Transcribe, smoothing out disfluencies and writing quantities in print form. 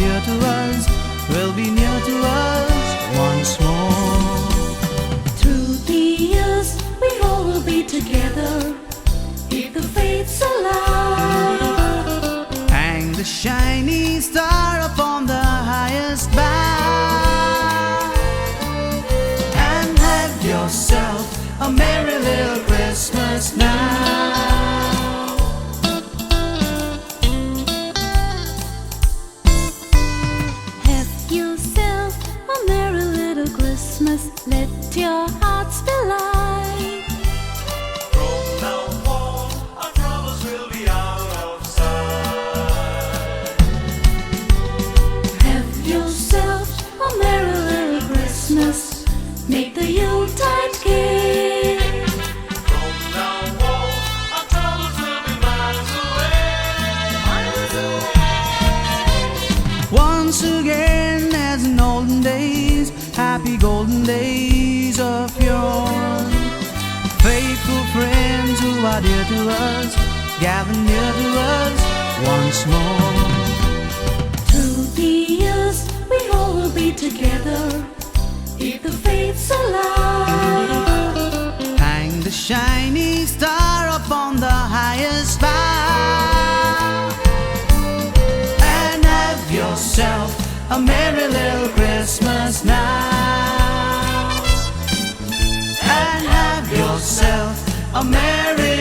dear to us will be near to us once more. Through the years we all will be together if the fates allow. Hang the shiny star upon the highest bough and have yourself a merry little Christmas now. Have yourself a merry little Christmas, let your hearts be light. From now on, our troubles will be out of sight. Have yourself a merry little Christmas, make the Yuletide gay. From now on, our troubles will be miles away. Once again, as in olden days, happy golden days of yore. Faithful friends who are dear to us, gather near to us once more. Through the years we all will be together if the fates allow. Hang the shiny star upon the highest bough and have yourself a merry little Christmas now. And have yourself a merry